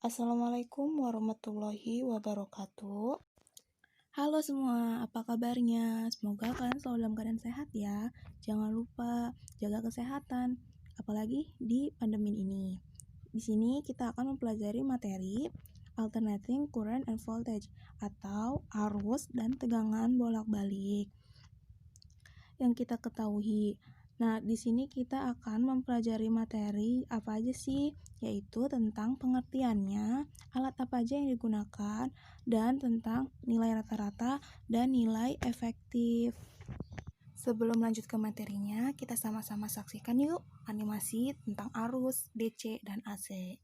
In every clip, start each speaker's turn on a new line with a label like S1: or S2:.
S1: Assalamualaikum warahmatullahi wabarakatuh. Halo semua, apa kabarnya? Semoga kalian selalu dalam keadaan sehat ya. Jangan lupa jaga kesehatan, apalagi di pandemi ini. Di sini kita akan mempelajari materi Alternating Current and Voltage atau arus dan tegangan bolak-balik yang kita ketahui. Nah, di sini kita akan mempelajari materi apa aja sih, yaitu tentang pengertiannya, alat apa aja yang digunakan, dan tentang nilai rata-rata dan nilai efektif. Sebelum lanjut ke materinya, kita sama-sama saksikan yuk animasi tentang arus, DC, dan AC.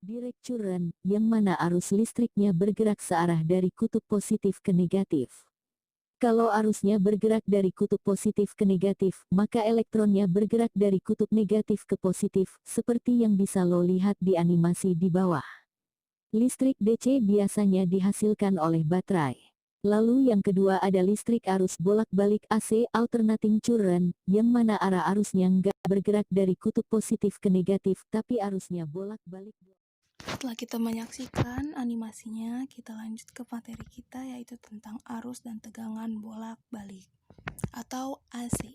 S2: Direct current, yang mana arus listriknya bergerak searah dari kutub positif ke negatif. Kalau arusnya bergerak dari kutub positif ke negatif, maka elektronnya bergerak dari kutub negatif ke positif, seperti yang bisa lo lihat di animasi di bawah. Listrik DC biasanya dihasilkan oleh baterai. Lalu yang kedua ada listrik arus bolak-balik AC alternating current, yang mana arah arusnya nggak bergerak dari kutub positif ke negatif, tapi arusnya bolak-balik.
S1: Setelah kita menyaksikan animasinya, kita lanjut ke materi kita yaitu tentang arus dan tegangan bolak-balik atau AC.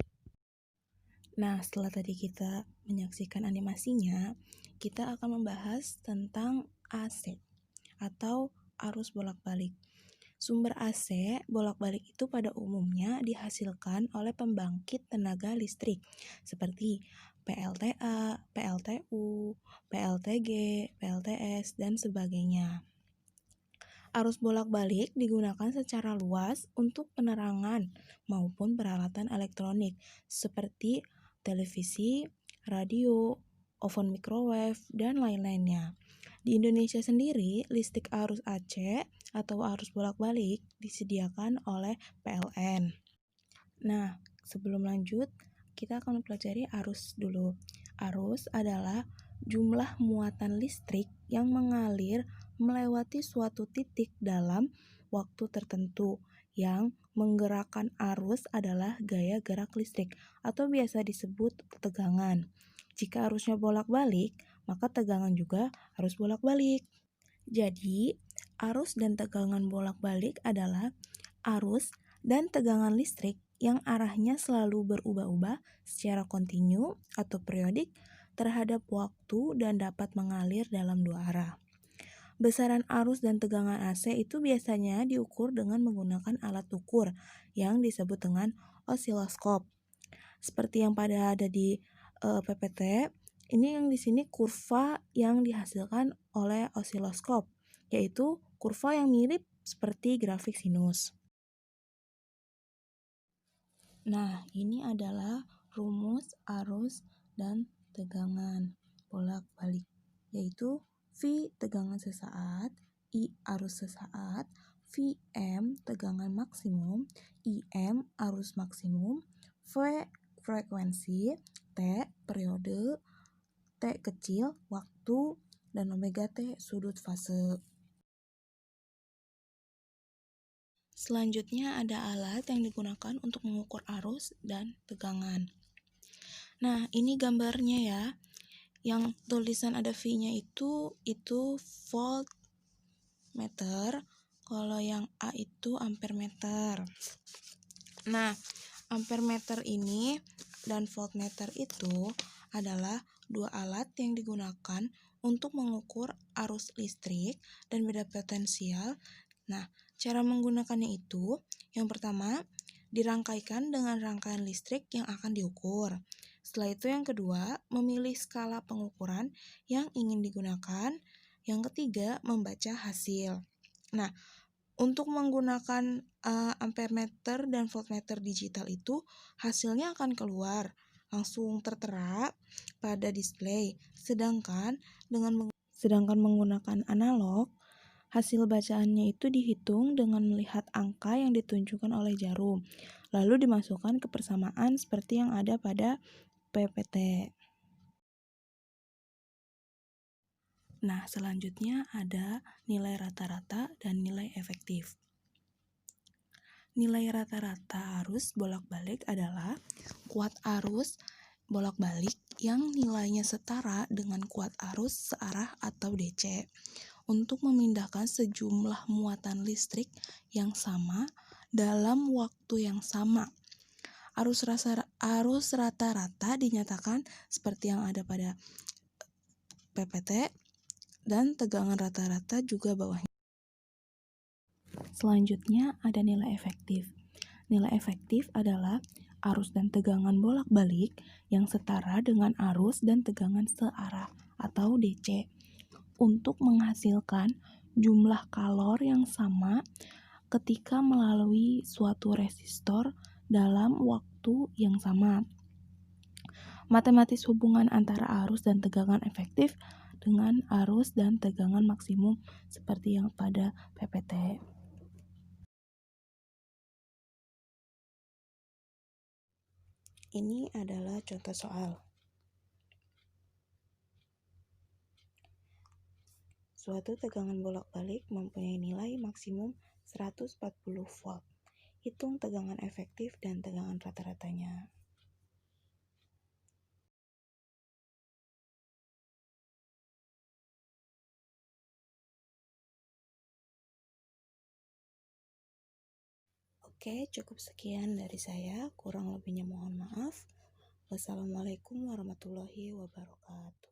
S1: Nah, setelah tadi kita menyaksikan animasinya, kita akan membahas tentang AC atau arus bolak-balik. Sumber AC bolak-balik itu pada umumnya dihasilkan oleh pembangkit tenaga listrik seperti PLTA, PLTU, PLTG, PLTS, dan sebagainya. Arus bolak-balik digunakan secara luas untuk penerangan maupun peralatan elektronik seperti televisi, radio, oven microwave, dan lain-lainnya. Di Indonesia sendiri, listrik arus AC atau arus bolak-balik disediakan oleh PLN. Nah, sebelum lanjut, kita akan mempelajari arus dulu. Arus adalah jumlah muatan listrik yang mengalir melewati suatu titik dalam waktu tertentu. Yang menggerakkan arus adalah gaya gerak listrik atau biasa disebut tegangan. Jika arusnya bolak-balik, maka tegangan juga harus bolak-balik. Jadi, arus dan tegangan bolak-balik adalah arus dan tegangan listrik yang arahnya selalu berubah-ubah secara kontinu atau periodik terhadap waktu dan dapat mengalir dalam dua arah. Besaran arus dan tegangan AC itu biasanya diukur dengan menggunakan alat ukur yang disebut dengan osiloskop. Seperti yang pada ada di PPT, ini yang di sini kurva yang dihasilkan oleh osiloskop, yaitu kurva yang mirip seperti grafik sinus. Nah, ini adalah rumus arus dan tegangan bolak-balik, yaitu V tegangan sesaat, I arus sesaat, Vm tegangan maksimum, Im arus maksimum, V frekuensi, T periode, T kecil waktu, dan omega T sudut fase. Selanjutnya ada alat yang digunakan untuk mengukur arus dan tegangan. Nah, ini gambarnya ya. Yang tulisan ada V-nya itu voltmeter, kalau yang A itu ampermeter. Nah, ampermeter ini dan voltmeter itu adalah dua alat yang digunakan untuk mengukur arus listrik dan beda potensial. Nah, cara menggunakannya itu, yang pertama, dirangkaikan dengan rangkaian listrik yang akan diukur. Setelah itu yang kedua, memilih skala pengukuran yang ingin digunakan. Yang ketiga, membaca hasil. Nah, untuk menggunakan ampermeter dan voltmeter digital itu, hasilnya akan keluar langsung tertera pada display. Sedangkan menggunakan analog, hasil bacaannya itu dihitung dengan melihat angka yang ditunjukkan oleh jarum, lalu dimasukkan ke persamaan seperti yang ada pada PPT. Nah, selanjutnya ada nilai rata-rata dan nilai efektif. Nilai rata-rata arus bolak-balik adalah kuat arus bolak-balik yang nilainya setara dengan kuat arus searah atau DC untuk memindahkan sejumlah muatan listrik yang sama dalam waktu yang sama. Arus rata-rata dinyatakan seperti yang ada pada PPT dan tegangan rata-rata juga bawahnya. Selanjutnya ada nilai efektif. Nilai efektif adalah arus dan tegangan bolak-balik yang setara dengan arus dan tegangan searah atau DC untuk menghasilkan jumlah kalor yang sama ketika melalui suatu resistor dalam waktu yang sama. Matematis hubungan antara arus dan tegangan efektif dengan arus dan tegangan maksimum seperti yang pada PPT. Ini adalah contoh soal. Suatu tegangan bolak-balik mempunyai nilai maksimum 140 volt. Hitung tegangan efektif dan tegangan rata-ratanya. Oke, cukup sekian dari saya. Kurang lebihnya mohon maaf. Wassalamualaikum warahmatullahi wabarakatuh.